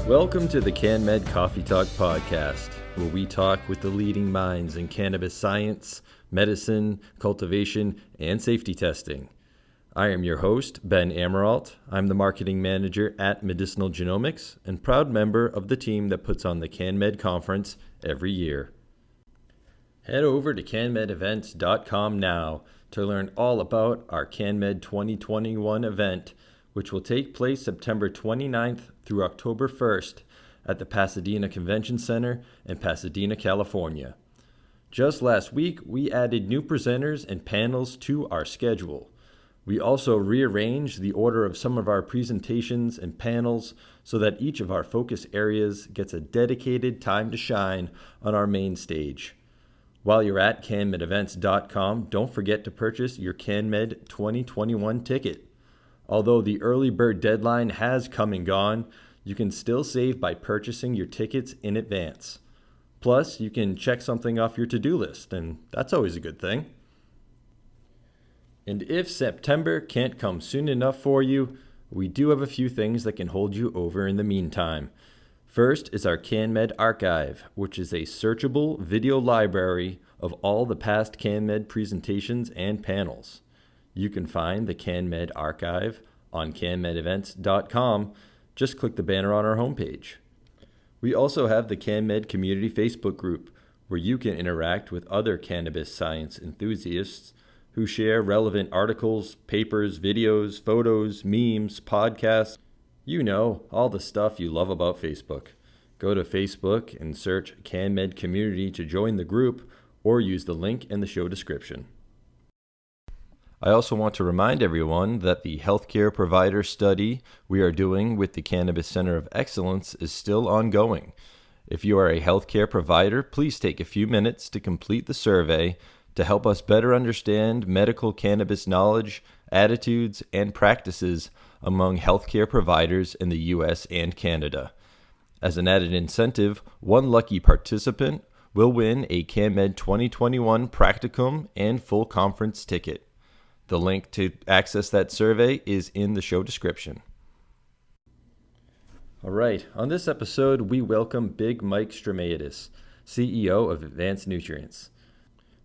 Welcome to the CannMed Coffee Talk podcast, where we talk with the leading minds in cannabis science, medicine, cultivation, and safety testing. I am your host, Ben Amaralt. I'm the marketing manager at Medicinal Genomics and proud member of the team that puts on the CannMed conference every year. Head over to CannMedEvents.com now to learn all about our CannMed 2021 event, which will take place September 29th through October 1st at the Pasadena Convention Center in Pasadena, California. Just last week, we added new presenters and panels to our schedule. We also rearranged the order of some of our presentations and panels so that each of our focus areas gets a dedicated time to shine on our main stage. While you're at CannMedEvents.com, don't forget to purchase your CannMed 2021 ticket. Although the early bird deadline has come and gone, you can still save by purchasing your tickets in advance. Plus, you can check something off your to-do list, and that's always a good thing. And if September can't come soon enough for you, we do have a few things that can hold you over in the meantime. First is our CannMed Archive, which is a searchable video library of all the past CannMed presentations and panels. You can find the CannMed Archive on CannMedEvents.com. Just click the banner on our homepage. We also have the CannMed Community Facebook group, where you can interact with other cannabis science enthusiasts who share relevant articles, papers, videos, photos, memes, podcasts. You know, all the stuff you love about Facebook. Go to Facebook and search CannMed Community to join the group, or use the link in the show description. I also want to remind everyone that the healthcare provider study we are doing with the Cannabis Center of Excellence is still ongoing. If you are a healthcare provider, please take a few minutes to complete the survey to help us better understand medical cannabis knowledge, attitudes, and practices among healthcare providers in the U.S. and Canada. As an added incentive, one lucky participant will win a CannMed 2021 practicum and full conference ticket. The link to access that survey is in the show description. All right, on this episode, we welcome BigMike Straumieitis, CEO of Advanced Nutrients.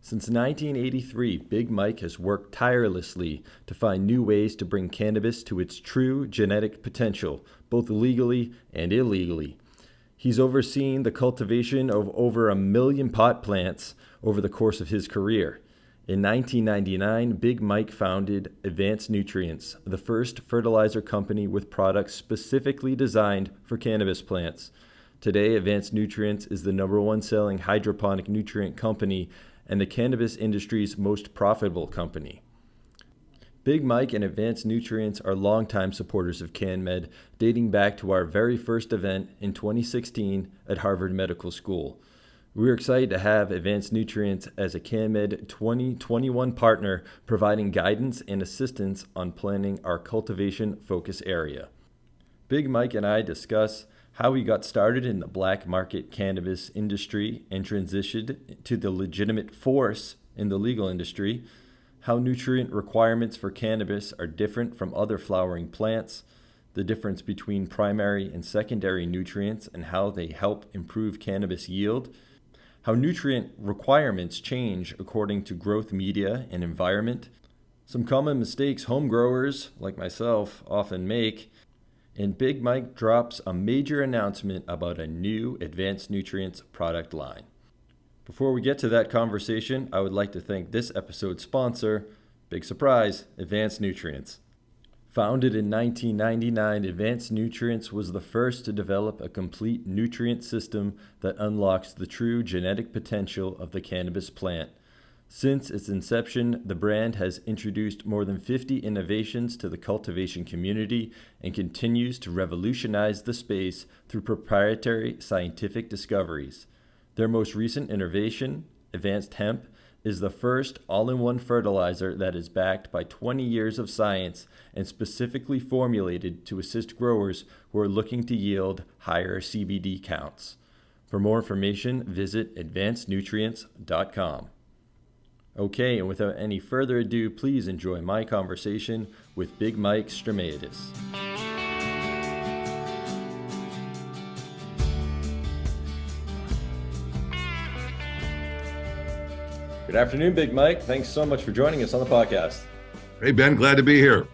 Since 1983, BigMike has worked tirelessly to find new ways to bring cannabis to its true genetic potential, both legally and illegally. He's overseen the cultivation of over 1 million pot plants over the course of his career. In 1999, BigMike founded Advanced Nutrients, the first fertilizer company with products specifically designed for cannabis plants. Today, Advanced Nutrients is the #1 selling hydroponic nutrient company and the cannabis industry's most profitable company. BigMike and Advanced Nutrients are longtime supporters of CannMed, dating back to our very first event in 2016 at Harvard Medical School. We're excited to have Advanced Nutrients as a CannMed 2021 partner, providing guidance and assistance on planning our Cultivation Focus Area. BigMike and I discuss how we got started in the black market cannabis industry and transitioned to the legitimate force in the legal industry, how nutrient requirements for cannabis are different from other flowering plants, the difference between primary and secondary nutrients and how they help improve cannabis yield, how nutrient requirements change according to growth media and environment, some common mistakes home growers, like myself, often make, and BigMike drops a major announcement about a new Advanced Nutrients product line. Before we get to that conversation, I would like to thank this episode's sponsor, big surprise, Advanced Nutrients. Founded in 1999, Advanced Nutrients was the first to develop a complete nutrient system that unlocks the true genetic potential of the cannabis plant. Since its inception, the brand has introduced more than 50 innovations to the cultivation community and continues to revolutionize the space through proprietary scientific discoveries. Their most recent innovation, Advanced Hemp, is the first all-in-one fertilizer that is backed by 20 years of science and specifically formulated to assist growers who are looking to yield higher CBD counts. For more information, visit advancednutrients.com. Okay, and without any further ado, please enjoy my conversation, with BigMike Straumieitis. Welcome to the CannMed Coffee Talk podcast, where we talk with the leading minds in cannabis science, medicine, cultivation, and safety testing. I am your host, Ben Amaralt. I'm the marketing manager at Medicinal Genomics and proud member of the team that puts on the CannMed conference every year. Good afternoon, Big Mike. Thanks so much for joining us on the podcast. Hey, Ben, glad to be here.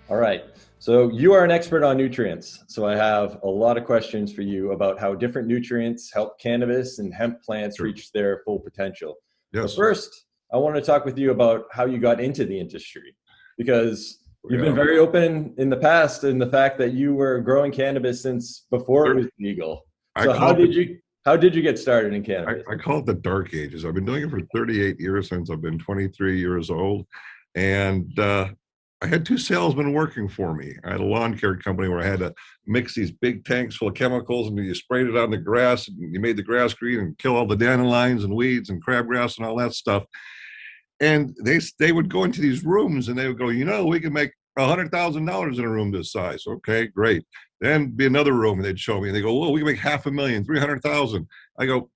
All right. So you are an expert on nutrients. So I have a lot of questions for you about how different nutrients help cannabis and hemp plants reach their full potential. Yes. But first, I want to talk with you about how you got into the industry, because you've been very open in the past in the fact that you were growing cannabis since before it was legal. So how did you get started in cannabis? I call it the dark ages. I've been doing it for 38 years since I've been 23 years old. And I had two salesmen working for me. I had a lawn care company where I had to mix these big tanks full of chemicals, and you sprayed it on the grass, and you made the grass green and kill all the dandelions and weeds and crabgrass and all that stuff. And they would go into these rooms and they would go, we can make $100,000 in a room this size. Okay, great. Then be another room, and they'd show me, and they go, well, we can make $500,000, 300,000. I go,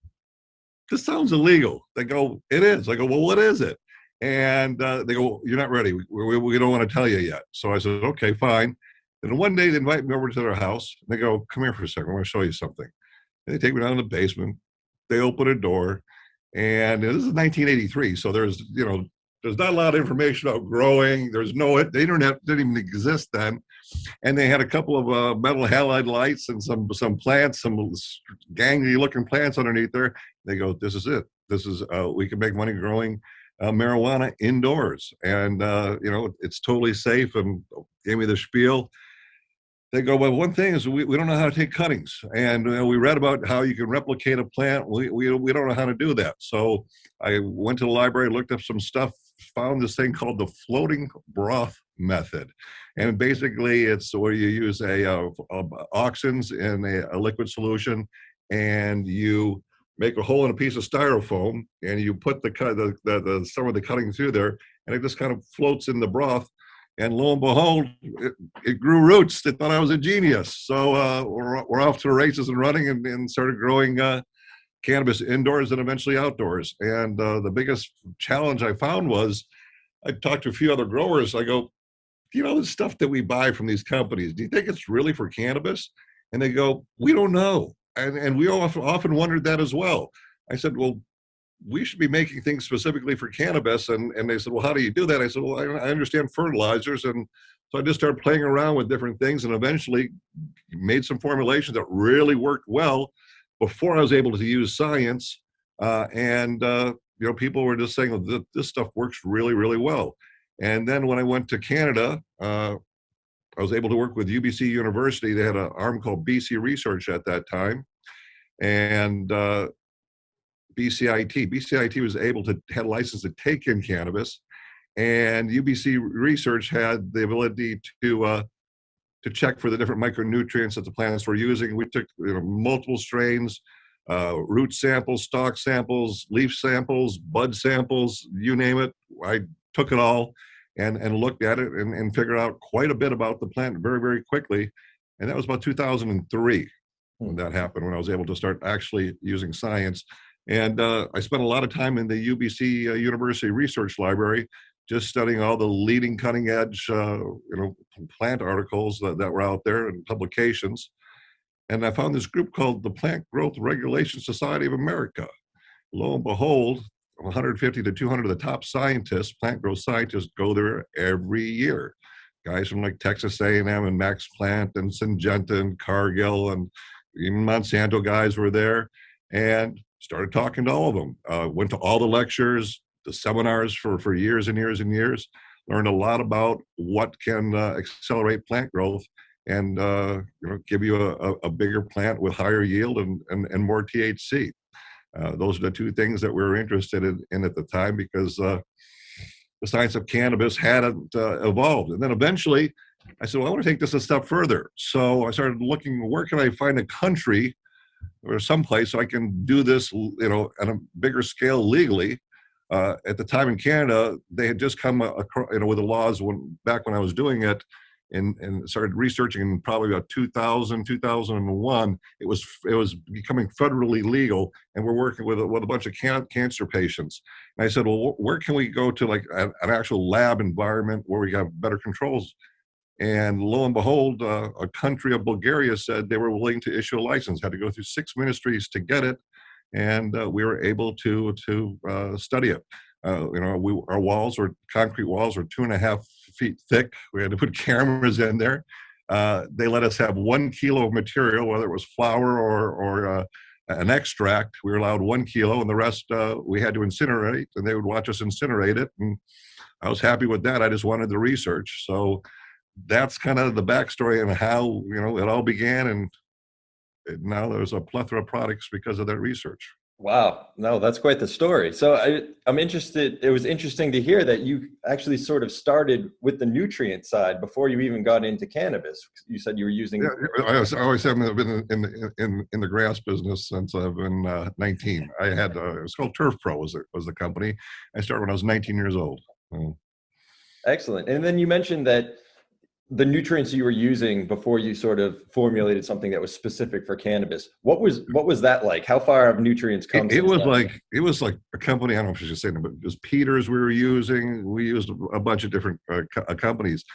this sounds illegal. They go, it is. I go, well, what is it? And they go, you're not ready. We don't want to tell you yet. So I said, okay, fine. And one day they invite me over to their house. And they go, come here for a second. I want to show you something. And they take me down to the basement. They open a door. And this is 1983. So there's not a lot of information about growing. The internet didn't even exist then. And they had a couple of metal halide lights and some plants, some gangly looking plants underneath there. They go, this is it. This is, we can make money growing marijuana indoors, and it's totally safe, and gave me the spiel. They go, well, one thing is we don't know how to take cuttings, and we read about how you can replicate a plant. We don't know how to do that. So I went to the library, looked up some stuff, found this thing called the floating broth method, and basically it's where you use auxins in a liquid solution, and you make a hole in a piece of styrofoam, and you put some of the cutting through there, and it just kind of floats in the broth. And lo and behold, it grew roots. They thought I was a genius. So we're off to the races and running, and started growing cannabis indoors and eventually outdoors. And the biggest challenge I found was, I talked to a few other growers. I go, the stuff that we buy from these companies, do you think it's really for cannabis? And they go, we don't know. And we often wondered that as well. I said, well, we should be making things specifically for cannabis. And they said, well, how do you do that? I said, well, I understand fertilizers. And so I just started playing around with different things, and eventually made some formulations that really worked well before I was able to use science. People were just saying, well, this stuff works really, really well. And then when I went to Canada, I was able to work with UBC University. They had an arm called BC Research at that time, and BCIT was able to had a license to take in cannabis, and UBC Research had the ability to check for the different micronutrients that the plants were using. We took multiple strains, root samples, stalk samples, leaf samples, bud samples, you name it. I took it all and looked at it and figured out quite a bit about the plant very, very quickly. And that was about 2003 when that happened, when I was able to start actually using science. And I spent a lot of time in the UBC University Research Library, just studying all the leading cutting edge plant articles that were out there and publications. And I found this group called the Plant Growth Regulation Society of America. Lo and behold, 150 to 200 of the top scientists, plant growth scientists, go there every year. Guys from like Texas A&M and Max Planck and Syngenta and Cargill, and even Monsanto guys were there, and started talking to all of them. Went to all the lectures, the seminars for years and years and years. Learned a lot about what can accelerate plant growth and give you a bigger plant with higher yield and more THC. Those are the two things that we were interested in at the time, because the science of cannabis hadn't evolved. And then eventually I said, well, I want to take this a step further. So I started looking, where can I find a country or someplace so I can do this, on a bigger scale legally. At the time in Canada, they had just come with the laws back when I was doing it, and started researching in probably about 2000, 2001. It was becoming federally legal, and we're working with a bunch of cancer patients. And I said, well, where can we go to, like an actual lab environment where we have better controls? And lo and behold, a country of Bulgaria said they were willing to issue a license. Had to go through 6 ministries to get it, and we were able to study it. Our walls were concrete walls were 2.5 feet thick. We had to put cameras in there. They let us have 1 kilo of material, whether it was flour or an extract. We were allowed 1 kilo, and the rest we had to incinerate, and they would watch us incinerate it. And I was happy with that. I just wanted the research. So that's kind of the backstory and how it all began. And now there's a plethora of products because of that research. Wow. No, that's quite the story. So I'm interested. It was interesting to hear that you actually sort of started with the nutrient side before you even got into cannabis. You said you were using. Yeah, I always have been in the grass business since I've been 19. I had it was called Turf Pro was the company. I started when I was 19 years old. Excellent. And then you mentioned that the nutrients you were using before you sort of formulated something that was specific for cannabis. What was that like? How far have nutrients come? It was like a company. I don't know if I should say them, but it was Peters we were using. We used a bunch of different companies,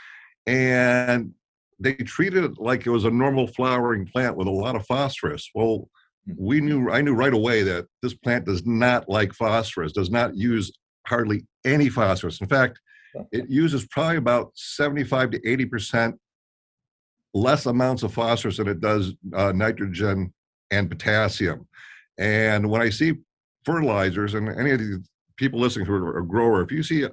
and they treated it like it was a normal flowering plant with a lot of phosphorus. Well, I knew right away that this plant does not like phosphorus, does not use hardly any phosphorus. In fact, it uses probably about 75 to 80% less amounts of phosphorus than it does nitrogen and potassium. And when I see fertilizers, and any of the people listening to it are a grower, if you see a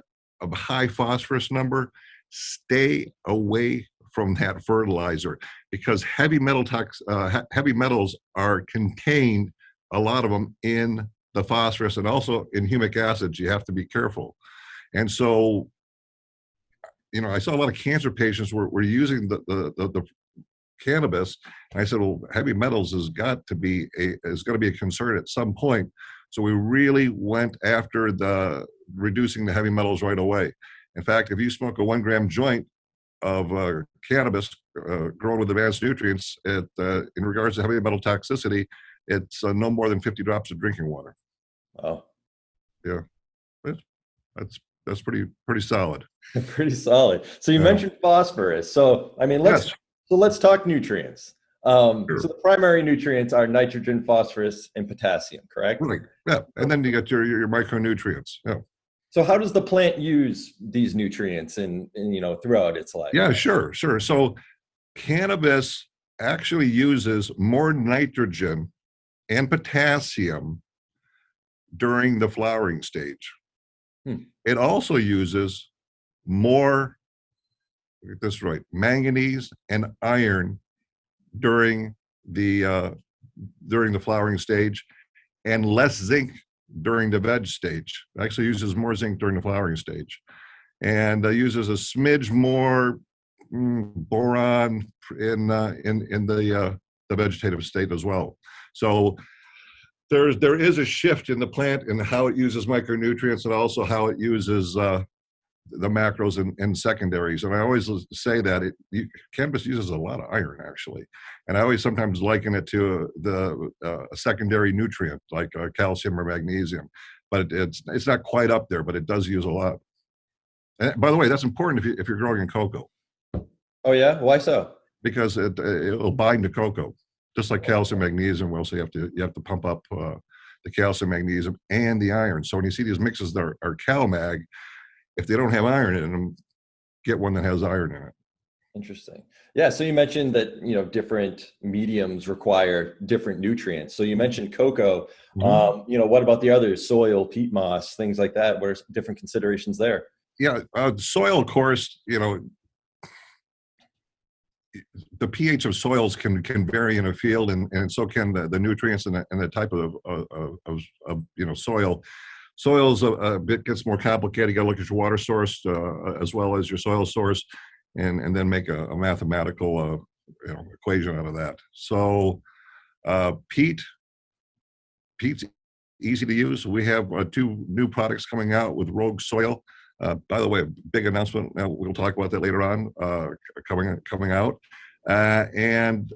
high phosphorus number, stay away from that fertilizer, because heavy metals are contained, a lot of them, in the phosphorus, and also in humic acids. You have to be careful. And so I saw a lot of cancer patients were using the cannabis, and I said, well, heavy metals is going to be a concern at some point. So we really went after reducing the heavy metals right away. In fact, if you smoke a 1 gram joint of cannabis grown with advanced nutrients, in regards to heavy metal toxicity, it's no more than 50 drops of drinking water. Oh, yeah, that's pretty solid. Pretty solid. So you mentioned phosphorus. So let's talk nutrients. Sure. So the primary nutrients are nitrogen, phosphorus, and potassium, correct? Right. Yeah, and then you got your micronutrients. Yeah. So how does the plant use these nutrients in throughout its life? Yeah, sure. So cannabis actually uses more nitrogen and potassium during the flowering stage. It also uses more, get this right, manganese and iron during the flowering stage, and less zinc during the veg stage. It actually uses more zinc during the flowering stage, and uses a smidge more boron in the vegetative state as well. So there is a shift in the plant in how it uses micronutrients, and also how it uses the macros and secondaries. And I always say that cannabis uses a lot of iron, actually. And I always sometimes liken it to a secondary nutrient like calcium or magnesium. But it's not quite up there, but it does use a lot. And by the way, that's important if you're growing in cocoa. Oh yeah, why so? Because it'll bind to cocoa. Just like calcium, magnesium, so you have to pump up the calcium, magnesium, and the iron. So when you see these mixes that are CalMag, if they don't have iron in them, get one that has iron in it. Interesting. Yeah. So you mentioned that different mediums require different nutrients. So you mentioned cocoa. What about the others? Soil, peat moss, things like that. What are different considerations there? Yeah, soil, of course. The pH of soils can vary in a field, and so can the nutrients and the type of soil. Soils a bit gets more complicated. You got to look at your water source as well as your soil source, and then make a mathematical equation out of that. So peat's easy to use. We have 2 new products coming out with Rogue Soil. By the way, a big announcement. We'll talk about that later on. Coming out, and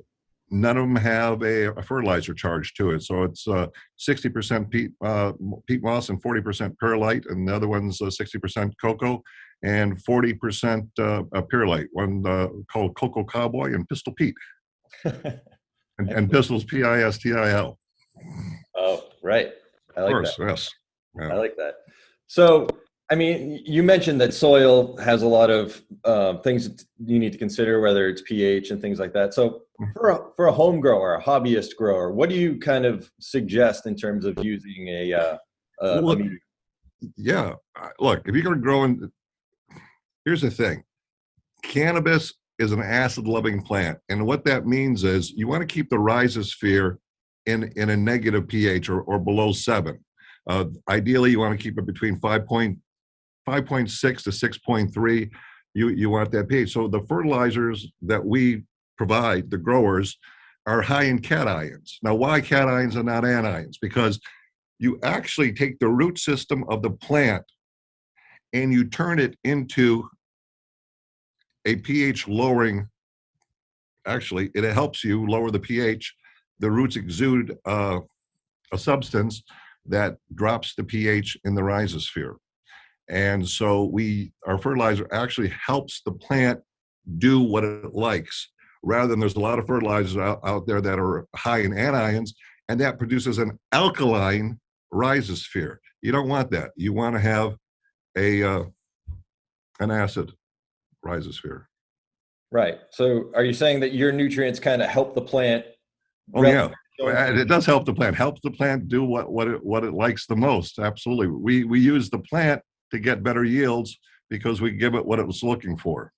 none of them have a fertilizer charge to it. So it's 60% peat moss and 40% perlite, and the other one's 60% cocoa and 40% perlite. One called Cocoa Cowboy and Pistol Pete, and Pistol's PISTIL. Oh, right. I like that. Yes. Yeah. I like that. So, I mean, you mentioned that soil has a lot of things that you need to consider, whether it's pH and things like that. So, for a home grower, a hobbyist grower, what do you kind of suggest in terms of using a Well, medium? yeah. Look, if you're going to grow in, here's the thing. Cannabis is an acid-loving plant, and what that means is you want to keep the rhizosphere in a negative pH or below 7. Ideally, you want to keep it between 5.6 to 6.3. You want that pH. So the fertilizers that we provide the growers are high in cations. Now, why cations and not anions? Because you actually take the root system of the plant and you turn it into a pH lowering. Actually, it helps you lower the pH. The roots exude a substance that drops the pH in the rhizosphere. And so our fertilizer actually helps the plant do what it likes, rather than there's a lot of fertilizers out there that are high in anions, and that produces an alkaline rhizosphere. You don't want that. You want to have an acid rhizosphere. Right. So, are you saying that your nutrients kind of help the plant? Oh yeah, it does help the plant. Helps the plant do what it likes the most. Absolutely. We use the plant to get better yields because we give it what it was looking for.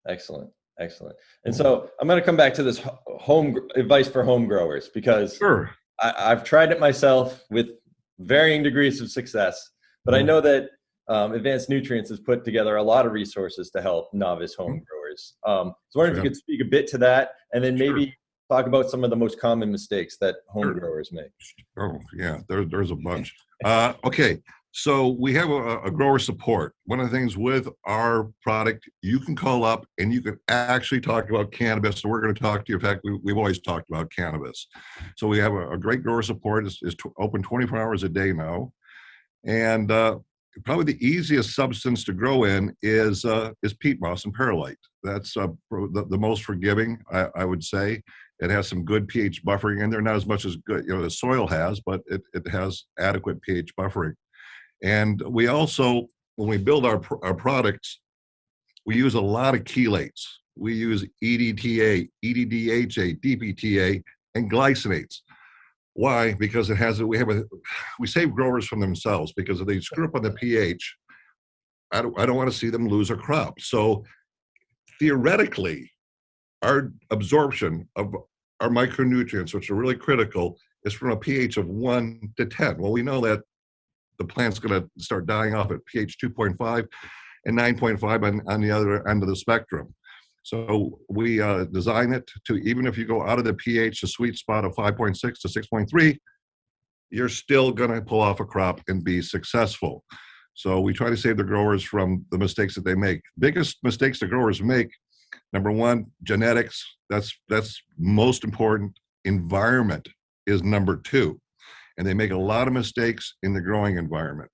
Excellent. Excellent. And so I'm going to come back to this home advice for home growers, because Sure. I've tried it myself with varying degrees of success, but I know that Advanced Nutrients has put together a lot of resources to help novice home growers. So I wonder if you could speak a bit to that, and then maybe talk about some of the most common mistakes that home growers make. Oh yeah, there's a bunch. Okay. So we have a grower support. One of the things with our product, you can call up and you can actually talk about cannabis. So we're going to talk to you. In fact, we've always talked about cannabis. So we have a great grower support. It's open 24 hours a day now. And probably the easiest substance to grow in is peat moss and perlite. That's the most forgiving, I would say. It has some good pH buffering in there, not as much as good, the soil has, but it has adequate pH buffering. And we also, when we build our products, we use a lot of chelates. We use EDTA, EDDHA, DPTA, and glycinates. Why? Because we save growers from themselves, because if they screw up on the pH, I don't want to see them lose a crop. So theoretically, our absorption of our micronutrients, which are really critical, is from a pH of 1 to 10. Well, we know that the plant's going to start dying off at pH 2.5 and 9.5 on the other end of the spectrum. So we design it to, even if you go out of the pH, the sweet spot of 5.6 to 6.3, you're still going to pull off a crop and be successful. So we try to save the growers from the mistakes that they make. Biggest mistakes the growers make: number one, genetics. That's most important. Environment is number two. And they make a lot of mistakes in the growing environment.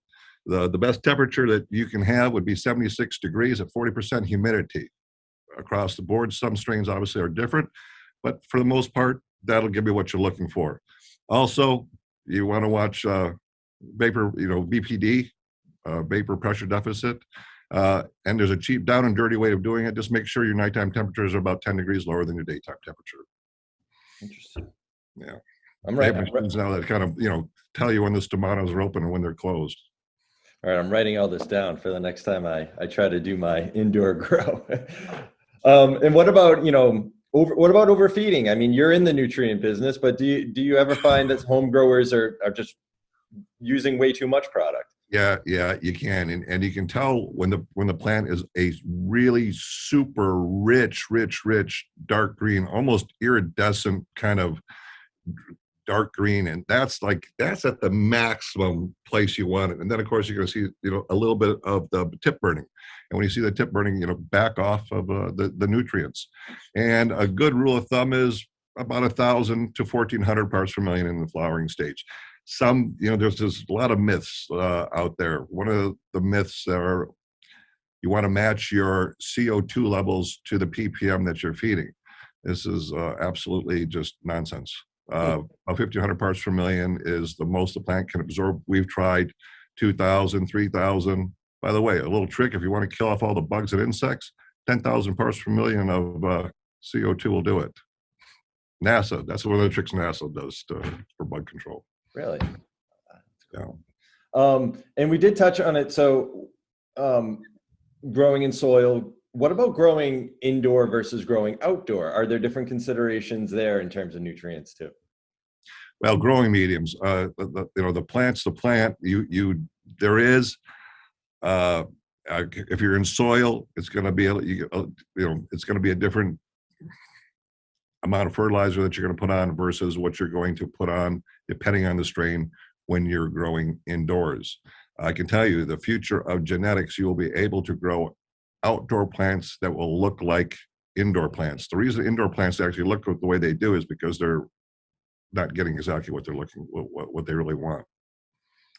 The best temperature that you can have would be 76 degrees at 40% humidity. Across the board, some strains obviously are different, but for the most part, that'll give you what you're looking for. Also, you want to watch vapor, BPD, vapor pressure deficit. And there's a cheap, down and dirty way of doing it. Just make sure your nighttime temperatures are about 10 degrees lower than your daytime temperature. Interesting. Yeah. I'm right. They have machines now that kind of, tell you when the stomatoes are open and when they're closed. All right, I'm writing all this down for the next time I try to do my indoor grow. And what about, what about overfeeding? I mean, you're in the nutrient business, but do you ever find that home growers are just using way too much product? Yeah, you can, and you can tell when the plant is a really super rich, dark green, almost iridescent kind of dark green, and that's at the maximum place you want it. And then of course you're going to see a little bit of the tip burning, and when you see the tip burning, back off of the nutrients. And a good rule of thumb is about 1,000 to 1,400 parts per million in the flowering stage. Some, there's just a lot of myths out there. One of the myths are you want to match your CO2 levels to the ppm that you're feeding. This is absolutely just nonsense. 1,500 parts per million is the most the plant can absorb. We've tried 2,000, 3,000. By the way, a little trick, if you want to kill off all the bugs and insects, 10,000 parts per million of CO2 will do it. NASA, that's one of the tricks NASA does for bug control. Really? Yeah. And we did touch on it. So growing in soil, what about growing indoor versus growing outdoor? Are there different considerations there in terms of nutrients too? Well, growing mediums, the plant's the plant. There is, if you're in soil, it's going to be, it's going to be a different amount of fertilizer that you're going to put on versus what you're going to put on, depending on the strain, when you're growing indoors. I can tell you the future of genetics, you will be able to grow outdoor plants that will look like indoor plants. The reason indoor plants actually look the way they do is because they're not getting exactly what they're what they really want.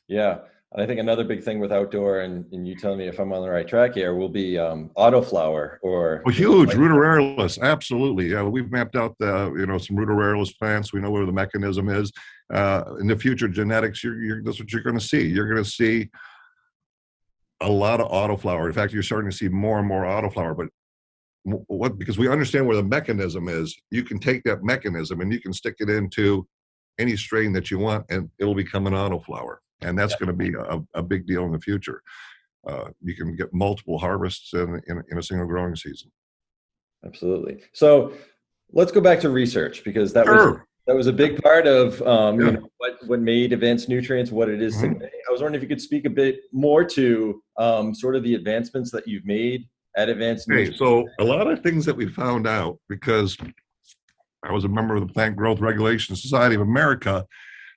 Yeah. And I think another big thing with outdoor, and you tell me if I'm on the right track here, will be autoflower or huge Ruderalis. Absolutely. Yeah, we've mapped out some Ruderalis plants. We know where the mechanism is. In the future genetics, that's what you're going to see. You're going to see a lot of autoflower. In fact, you're starting to see more and more autoflower. But because we understand where the mechanism is, you can take that mechanism and you can stick it into any strain that you want, and it'll become an autoflower. And that's going to be a big deal in the future. You can get multiple harvests in a single growing season. Absolutely. So let's go back to research, because that was a big part of what made Advanced Nutrients what it is today. I was wondering if you could speak a bit more to sort of the advancements that you've made at Advanced Nutrients. So a lot of things that we found out, because I was a member of the Plant Growth Regulation Society of America,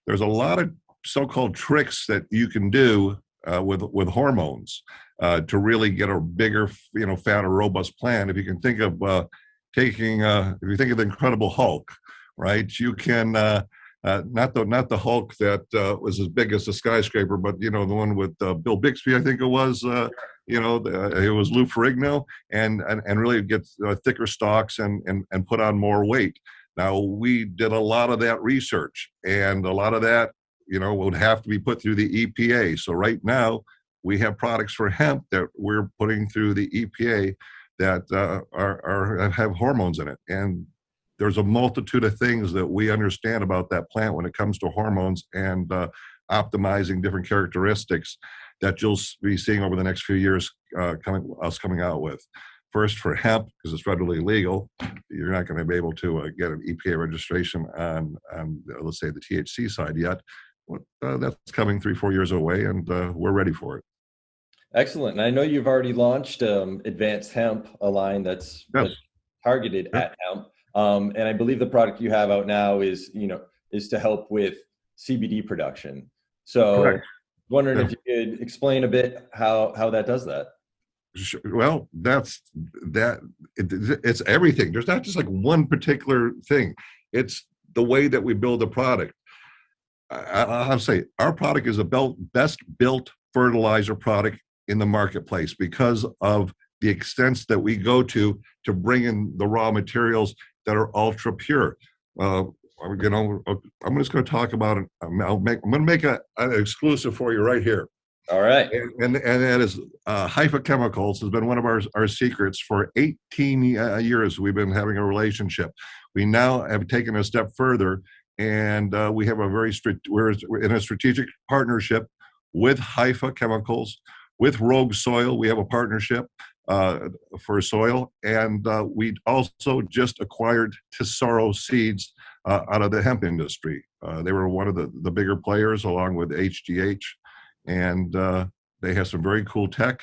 there's a lot of so-called tricks that you can do with hormones to really get a bigger, fatter, robust plant. If you can think of if you think of the Incredible Hulk, right? You can not the Hulk that was as big as the skyscraper, but the one with Bill Bixby, I think it was. It was Lou Ferrigno, and really get thicker stalks and put on more weight. Now, we did a lot of that research, and a lot of that would have to be put through the EPA. So right now, we have products for hemp that we're putting through the EPA that have hormones in it. And there's a multitude of things that we understand about that plant when it comes to hormones and optimizing different characteristics that you'll be seeing over the next few years coming out with. First, for hemp, because it's federally legal, you're not going to be able to get an EPA registration on let's say, the THC side yet. That's coming 3-4 years away, and we're ready for it. Excellent. And I know you've already launched Advanced Hemp, a line that's targeted at hemp. And I believe the product you have out now is to help with CBD production. So wondering if you could explain a bit how that does that. Well, it's everything. There's not just like one particular thing. It's the way that we build a product. I'll have to say, our product is the best built fertilizer product in the marketplace because of the extents that we go to bring in the raw materials that are ultra pure. I'm just going to talk about it. I'm going to make an exclusive for you right here. All right. And that is Haifa Chemicals has been one of our secrets for 18 years. We've been having a relationship. We now have taken a step further, and we have we're in a strategic partnership with Haifa Chemicals, with Rogue Soil. We have a partnership for soil, and we also just acquired Tesoro Seeds out of the hemp industry. They were one of the bigger players, along with HGH, and they have some very cool tech.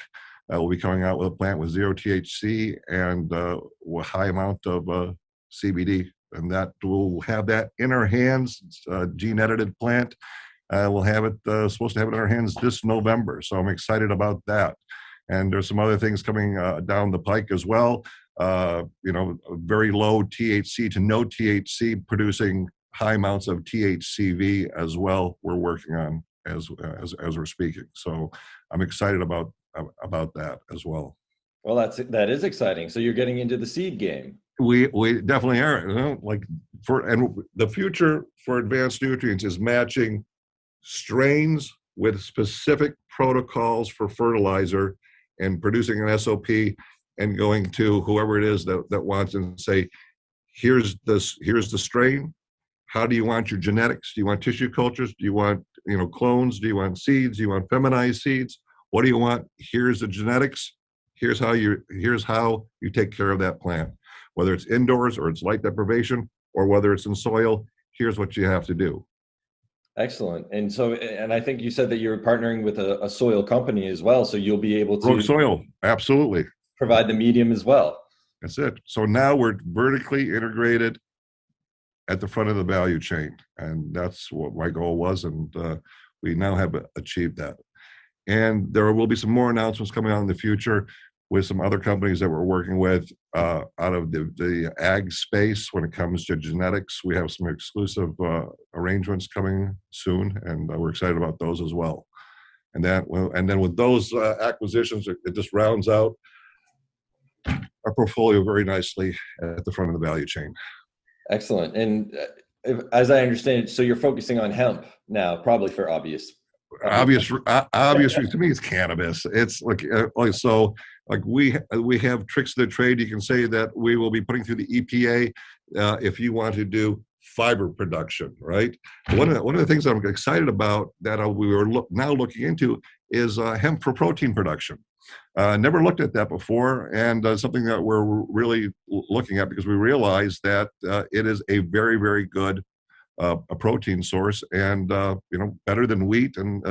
We'll be coming out with a plant with 0 THC and a high amount of CBD, and that we'll have that in our hands. It's a gene-edited plant. We'll have it supposed to have it in our hands this November, so I'm excited about that. And there's some other things coming down the pike as well. Very low THC to no THC, producing high amounts of THCV as well. We're working on as we're speaking. So I'm excited about that as well. Well, that is exciting. So you're getting into the seed game. We definitely are. And the future for Advanced Nutrients is matching strains with specific protocols for fertilizer and producing an SOP and going to whoever it is that wants and say, here's the strain. How do you want your genetics? Do you want tissue cultures? Do you want, clones? Do you want seeds? Do you want feminized seeds? What do you want? Here's the genetics. Here's how you take care of that plant. Whether it's indoors or it's light deprivation or whether it's in soil, here's what you have to do. Excellent. And I think you said that you're partnering with a soil company as well, so you'll be able to soil, absolutely, provide the medium as well. That's it. So now we're vertically integrated at the front of the value chain, and that's what my goal was, and we now have achieved that. And there will be some more announcements coming out in the future with some other companies that we're working with out of the ag space when it comes to genetics. We have some exclusive arrangements coming soon, and we're excited about those as well. And then with those acquisitions, it just rounds out our portfolio very nicely at the front of the value chain. Excellent. And as I understand it, so you're focusing on hemp now, probably for obvious to me, it's cannabis. It's like we have tricks of the trade. You can say that we will be putting through the EPA if you want to do fiber production, right? One of the things I'm excited about that we were now looking into is hemp for protein production. Never looked at that before, and something that we're really looking at because we realize that it is a very, very good a protein source, and better than wheat, and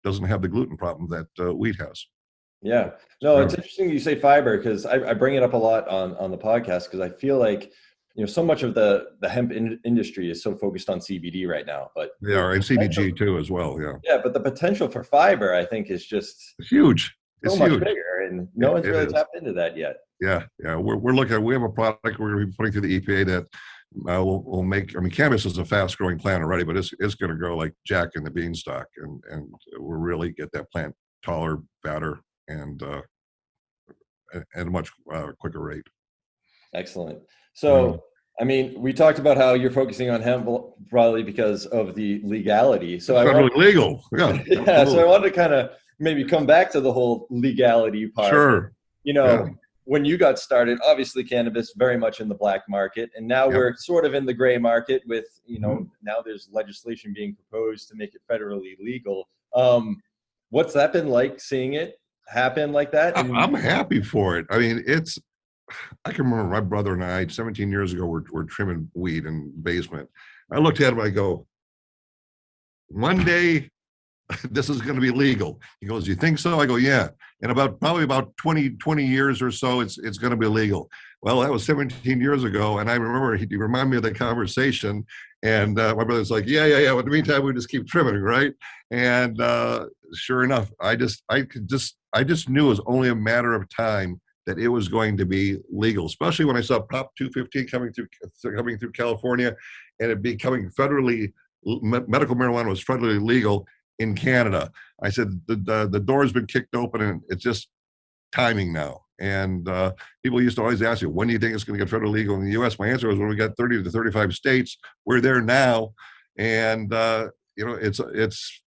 doesn't have the gluten problem that wheat has. Yeah, no, it's interesting you say fiber because I bring it up a lot on the podcast because I feel like so much of the hemp industry is so focused on CBD right now, but and CBG too as well. Yeah, but the potential for fiber I think is just huge. It's so much bigger, and no one's really tapped into that yet. Yeah. We're looking at. We have a product we're going to be putting through the EPA that will make. I mean, cannabis is a fast-growing plant already, but it's going to grow like Jack and the Beanstalk, and we'll really get that plant taller, fatter, and at a much quicker rate. Excellent. So, I mean, we talked about how you're focusing on hemp probably because of the legality. So it's federally legal. Yeah. Yeah. So I wanted to kind of maybe come back to the whole legality part. Sure. When you got started, obviously cannabis very much in the black market, and now we're sort of in the gray market with, now there's legislation being proposed to make it federally legal. What's that been like seeing it happen like that? I'm happy for it. I mean, I can remember my brother and I 17 years ago were trimming weed in the basement. I looked at him, I go, one day this is going to be legal. He goes, you think so? I go, yeah. And probably about 20 years or so, it's going to be legal. Well, that was 17 years ago. And I remember he reminded me of the conversation. And my brother's like, yeah. But in the meantime, we just keep trimming, right? And sure enough, I just knew it was only a matter of time that it was going to be legal, especially when I saw Prop 215 coming through California and it becoming medical marijuana was federally legal in Canada. I said, the door's been kicked open and it's just timing now. And people used to always ask you, when do you think it's going to get federally legal in the U.S.? My answer was when we got 30 to 35 states. We're there now. And, it's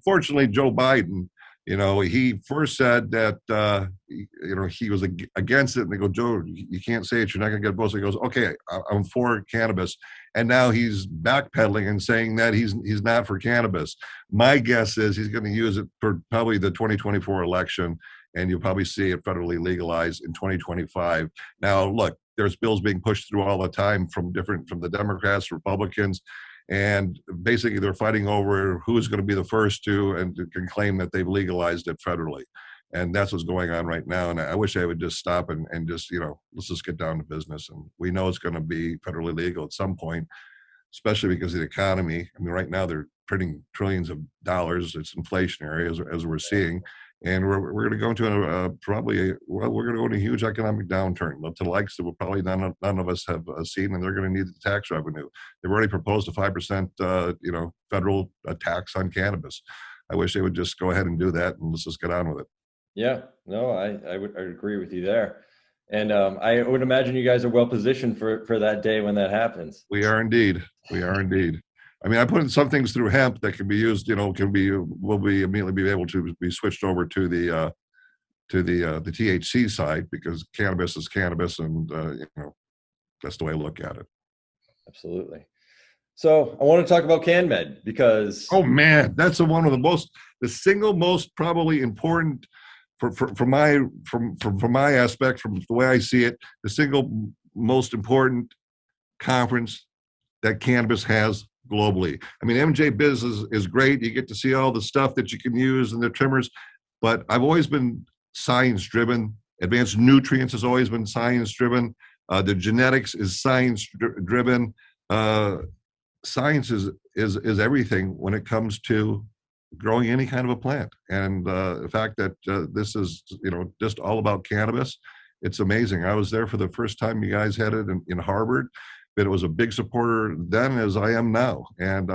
fortunately Joe Biden, he first said that, he was against it. And they go, Joe, you can't say it. You're not going to get votes. He goes, okay, I'm for cannabis. And now he's backpedaling and saying that he's not for cannabis. My guess is he's going to use it for probably the 2024 election, and you'll probably see it federally legalized in 2025. Now, look, there's bills being pushed through all the time from the Democrats, Republicans, and basically they're fighting over who's going to be the first to can claim that they've legalized it federally. And that's what's going on right now. And I wish I would just stop and just, let's just get down to business. And we know it's going to be federally legal at some point, especially because of the economy. I mean, right now they're printing trillions of dollars. It's inflationary as we're seeing. And we're going to go into we're going to go into a huge economic downturn, to the likes that probably none of us have seen, and they're going to need the tax revenue. They've already proposed a 5%, federal tax on cannabis. I wish they would just go ahead and do that, and let's just get on with it. Yeah, no, I would agree with you there. And I would imagine you guys are well positioned for that day when that happens. We are indeed. I mean, I put in some things through hemp that can be used, will be immediately be able to be switched over to the THC side, because cannabis is cannabis, and that's the way I look at it. Absolutely. So I want to talk about CannMed because Oh man, that's the single most probably important from my aspect, from the way I see it, the single most important conference that cannabis has globally. I mean, MJ Biz is great. You get to see all the stuff that you can use and the trimmers, but I've always been science driven. Advanced Nutrients has always been science driven. The genetics is science driven. Science is everything when it comes to growing any kind of a plant. And the fact that this is just all about cannabis, it's amazing. I was there for the first time you guys had it in Harvard, but it was a big supporter then as I am now. And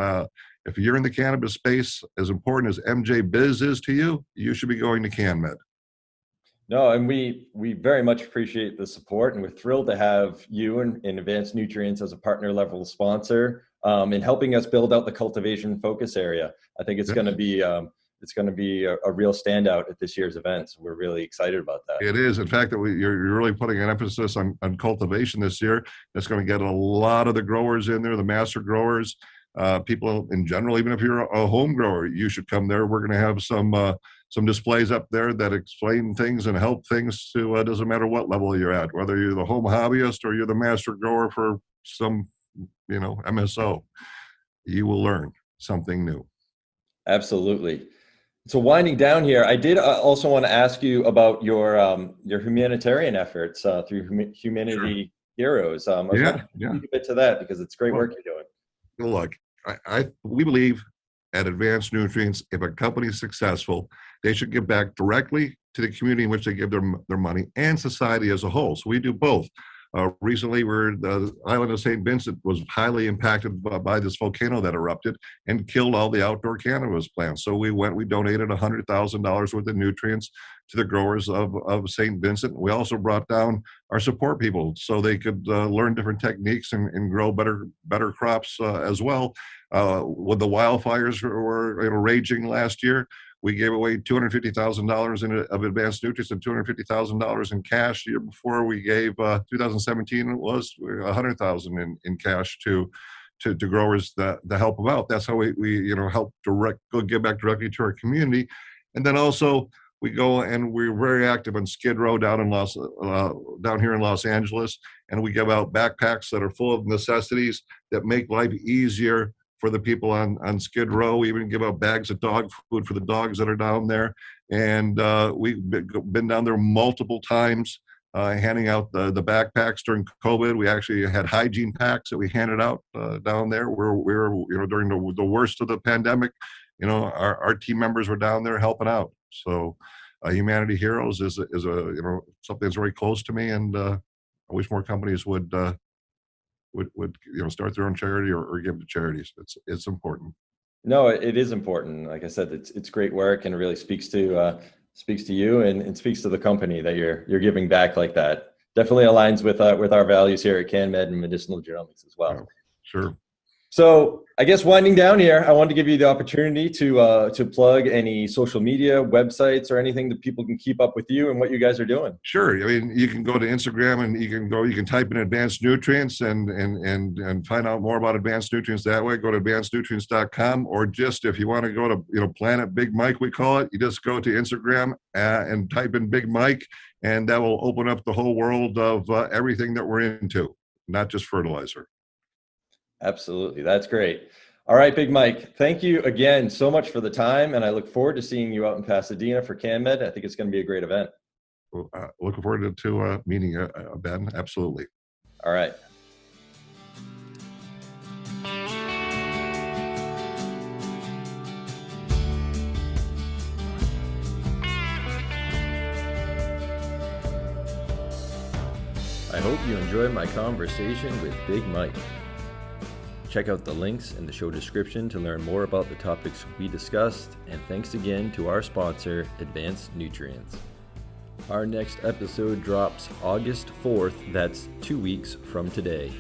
if you're in the cannabis space, as important as MJ Biz is to you, you should be going to CannMed. No, and we very much appreciate the support, and we're thrilled to have you and Advanced Nutrients as a partner level sponsor in helping us build out the Cultivation Focus Area. I think it's going to be a real standout at this year's event. So we're really excited about that. It is. In fact, that you're really putting an emphasis on cultivation this year. That's going to get a lot of the growers in there, the master growers, people in general. Even if you're a home grower, you should come there. We're going to have some displays up there that explain things and help things to doesn't matter what level you're at, whether you're the home hobbyist or you're the master grower for some MSO, you will learn something new. Absolutely. So winding down here, I did also want to ask you about your humanitarian efforts through Humanity Heroes. I was wondering if you could speak a bit to that, because it's great work you're doing. Look, we believe at Advanced Nutrients, if a company is successful, they should give back directly to the community in which they give their money and society as a whole. So we do both. Recently, the island of St. Vincent was highly impacted by this volcano that erupted and killed all the outdoor cannabis plants. So we donated $100,000 worth of nutrients to the growers of St. Vincent. We also brought down our support people so they could learn different techniques and grow better crops as well. When the wildfires were raging last year, we gave away $250,000 of Advanced Nutrients and $250,000 in cash. The year before, we gave 2017 it was $100,000 in cash to growers to help them out. That's how we help give back directly to our community. And then also we go and we're very active on Skid Row down here in Los Angeles, and we give out backpacks that are full of necessities that make life easier for the people on Skid Row. We even give out bags of dog food for the dogs that are down there. And we've been down there multiple times handing out the backpacks during COVID. We actually had hygiene packs that we handed out down there. We were during the worst of the pandemic, our team members were down there helping out. So Humanity Heroes is something that's very close to me, and I wish more companies would start their own charity or give to charities. It's important. No, it is important. Like I said, it's great work, and it really speaks to you and speaks to the company that you're giving back like that. Definitely aligns with our values here at CannMed and Medicinal Genomics as well. Yeah, sure. So I guess winding down here, I wanted to give you the opportunity to plug any social media, websites, or anything that people can keep up with you and what you guys are doing. Sure. I mean, you can go to Instagram and you can type in Advanced Nutrients and find out more about Advanced Nutrients that way. Go to advancednutrients.com, or just if you want to go to Planet Big Mike, we call it, you just go to Instagram and type in Big Mike, and that will open up the whole world of everything that we're into, not just fertilizer. Absolutely. That's great. All right, Big Mike, thank you again so much for the time, and I look forward to seeing you out in Pasadena for CannMed. I think it's going to be a great event. Well, looking forward to meeting Ben. Absolutely. All right. I hope you enjoyed my conversation with Big Mike. Check out the links in the show description to learn more about the topics we discussed, and thanks again to our sponsor, Advanced Nutrients. Our next episode drops August 4th, that's 2 weeks from today.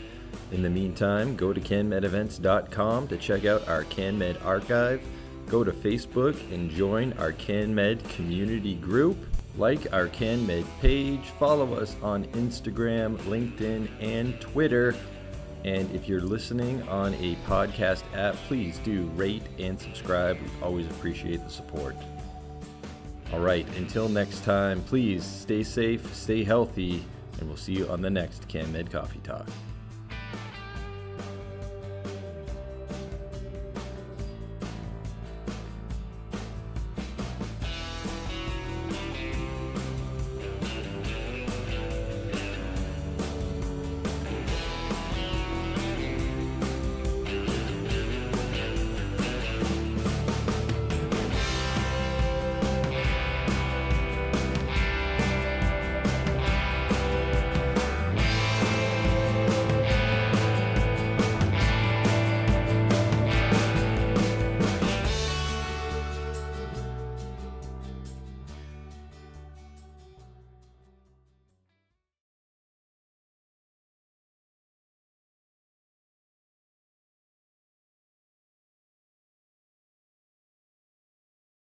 In the meantime, go to CannMedEvents.com to check out our CannMed archive. Go to Facebook and join our CannMed community group. Like our CannMed page. Follow us on Instagram, LinkedIn, and Twitter. And if you're listening on a podcast app, please do rate and subscribe. We always appreciate the support. All right, until next time, please stay safe, stay healthy, and we'll see you on the next CannMed Coffee Talk.